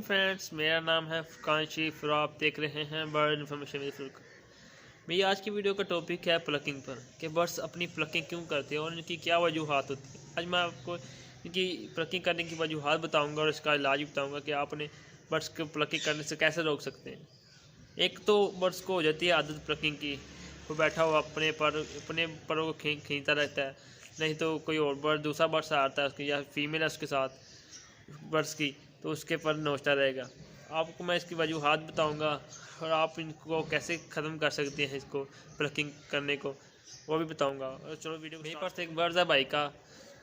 Friends, मेरा नाम है फुरकान शरीफ और आप देख रहे हैं बर्ड इन्फॉर्मेशन विद फुरकान। मेरी आज की वीडियो का टॉपिक है प्लकिंग पर कि बर्ड्स अपनी प्लकिंग क्यों करते हैं और इनकी क्या वजूहात होती है। आज मैं आपको इनकी प्लकिंग करने की वजूहात बताऊंगा और इसका इलाज बताऊंगा कि आप अपने बर्ड्स को प्लकिंग करने से कैसे रोक सकते हैं। एक तो बर्ड्स को हो जाती है आदत प्लकिंग की, वो बैठा हुआ अपने परों को खींचता रहता है, नहीं तो कोई और बर्ड दूसरा बर्ड्स आता है उसकी या फीमेल है उसके साथ बर्ड्स की, तो उसके पर नोचता रहेगा। आपको मैं इसकी वजूहात बताऊंगा और आप इनको कैसे ख़त्म कर सकते हैं, इसको प्लकिंग करने को वो भी बताऊंगा। और चलो वीडियो मेरे पास एक बर्ड है भाई का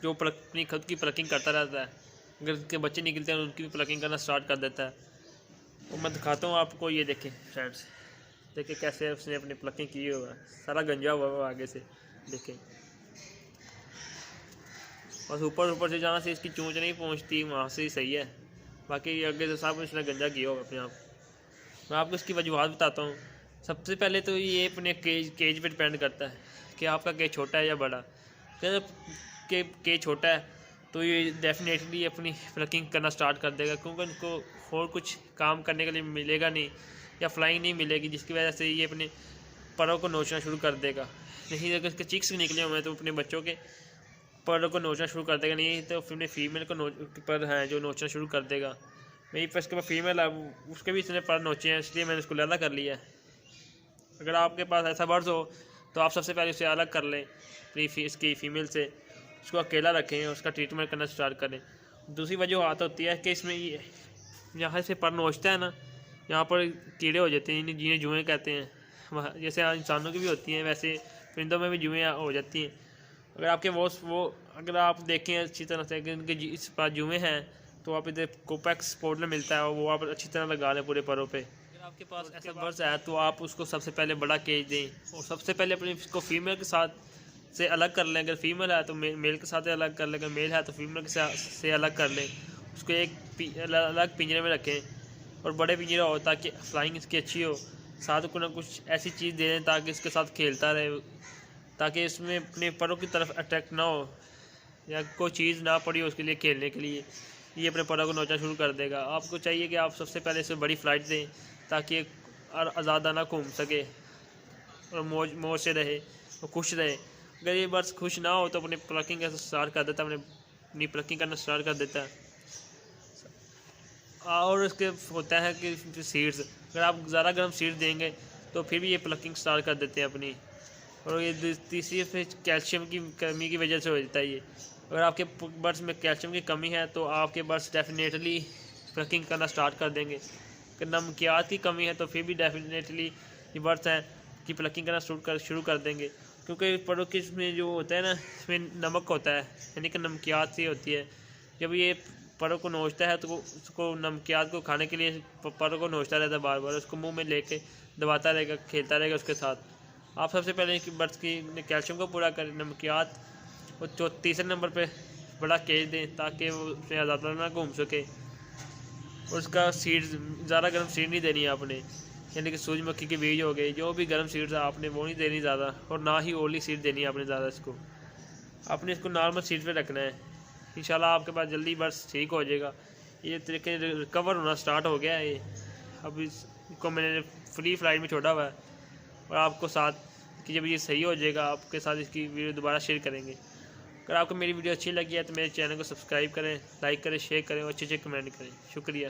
जो अपनी खुद की प्लकिंग करता रहता है। अगर उसके बच्चे निकलते हैं उनकी भी प्लकिंग करना स्टार्ट कर देता है। वो मैं दिखाता हूँ आपको, ये देखें फ्रेंड्स, देखें कैसे उसने अपनी प्लकिंग की हुआ है, सारा गंजा हुआ है आगे से देखें। बस ऊपर से जहाँ से इसकी चोंच नहीं पहुँचती वहाँ से ही सही है, बाकी आगे से सब इसने गंजा किया होगा अपने आप। मैं आपको इसकी वजूहात बताता हूँ। सबसे पहले तो ये अपने केज पे डिपेंड करता है कि आपका केज छोटा है या बड़ा। अगर केज छोटा है तो ये डेफिनेटली अपनी प्लकिंग करना स्टार्ट कर देगा, क्योंकि उनको और कुछ काम करने के लिए मिलेगा नहीं या फ्लाइंग नहीं मिलेगी, जिसकी वजह से ये अपने परों को नोचना शुरू कर देगा। नहीं अगर इसके चिक्स निकले हुए हैं तो अपने बच्चों के परों को नोचना शुरू कर देगा, नहीं तो अपने फीमेल को पर है जो नोचना शुरू कर देगा। मेरी पास के पास फीमेल है, उसके भी इसने पर नोचे हैं, इसलिए मैंने उसको अलग कर लिया है। अगर आपके पास ऐसा बर्ड्स हो तो आप सबसे पहले उसे अलग कर लें इसकी फ़ीमेल से, उसको अकेला रखें, उसका ट्रीटमेंट करना स्टार्ट करें। दूसरी वजह बात होती है कि इसमें यहाँ से पर नोचता है ना, यहाँ पर कीड़े हो जाते हैं जिन्हें जुएँ कहते हैं। जैसे इंसानों की भी होती हैं वैसे परिंदों में भी जुएँ हो जाती हैं। अगर आपके वो अगर आप देखें अच्छी तरह से, अगर इनके इस पास जुएँ हैं तो आप इधर कोपेक्स पाउडर मिलता है, वो आप अच्छी तरह लगा लें पूरे परों पे। अगर आपके पास ऐसा बर्ड्स है तो आप उसको सबसे पहले बड़ा केज दें और सबसे पहले अपनी इसको फीमेल के साथ से अलग कर लें। अगर फीमेल है तो मेल के साथ अलग कर लें, अगर मेल है तो फीमेल से अलग कर लें। उसको एक अलग पिंजरे में रखें और बड़े पिंजरे हो ताकि फ्लाइंग इसकी अच्छी हो। साथ को ना कुछ ऐसी चीज़ दे दें ताकि इसके साथ खेलता रहे, ताकि इसमें अपने परों की तरफ अट्रैक्ट ना हो या कोई चीज़ ना पड़ी हो उसके लिए खेलने के लिए, ये अपने परों को नोचना शुरू कर देगा। आपको चाहिए कि आप सबसे पहले इसे बड़ी फ्लाइट दें ताकि आज़ादाना घूम सके और मौज से रहे और खुश रहे। अगर ये बर्ड्स खुश ना हो तो अपनी प्लकिंग स्टार्ट कर देता है, अपनी प्लकिंग करना स्टार्ट कर देता है। और उसके होता है कि सीड्स, अगर आप ज़्यादा गर्म सीड्स देंगे तो फिर भी ये प्लकिंग स्टार्ट कर देते हैं अपनी। और ये तीसरी फिर कैल्शियम की कमी की वजह से हो जाता है ये। अगर आपके बर्ड्स में कैल्शियम की कमी है तो आपके बर्ड्स डेफिनेटली प्लकिंग करना स्टार्ट कर देंगे। अगर नमकियात की कमी है तो फिर भी डेफिनेटली ये बर्ड्स हैं कि प्लकिंग करना शुरू कर देंगे, क्योंकि परों के इसमें जो होता है ना, इसमें नमक होता है, यानी कि नमकियात सी होती है। जब ये परों को नोचता है तो उसको नमकियात को खाने के लिए परों को नोचता रहता है, बार बार उसको मुँह में लेके दबाता रहेगा, खेलता रहेगा उसके साथ। आप सबसे पहले बर्ड्स की कैल्शियम को पूरा करें, नमकियात, और तीसरे नंबर पे बड़ा केज दें ताकि वो उसमें ज़्यादा ना घूम सके। और उसका सीड ज़्यादा गर्म सीड नहीं देनी है आपने, यानी कि सूरजमुखी के बीज हो गए, जो भी गर्म सीड्स है आपने वो नहीं देनी ज़्यादा, और ना ही ओली सीड देनी है आपने ज़्यादा। आपने इसको नॉर्मल सीड पे रखना है। इंशाल्लाह आपके पास जल्दी बर्ड्स ठीक हो जाएगा। ये तरीके रिकवर होना स्टार्ट हो गया है ये। अब इसको मैंने फ्री फ्लाइट में छोड़ा हुआ है और आपको साथ कि जब ये सही हो जाएगा आपके साथ इसकी वीडियो दोबारा शेयर करेंगे। अगर आपको मेरी वीडियो अच्छी लगी है तो मेरे चैनल को सब्सक्राइब करें, लाइक करें, शेयर करें और अच्छे कमेंट करें। शुक्रिया।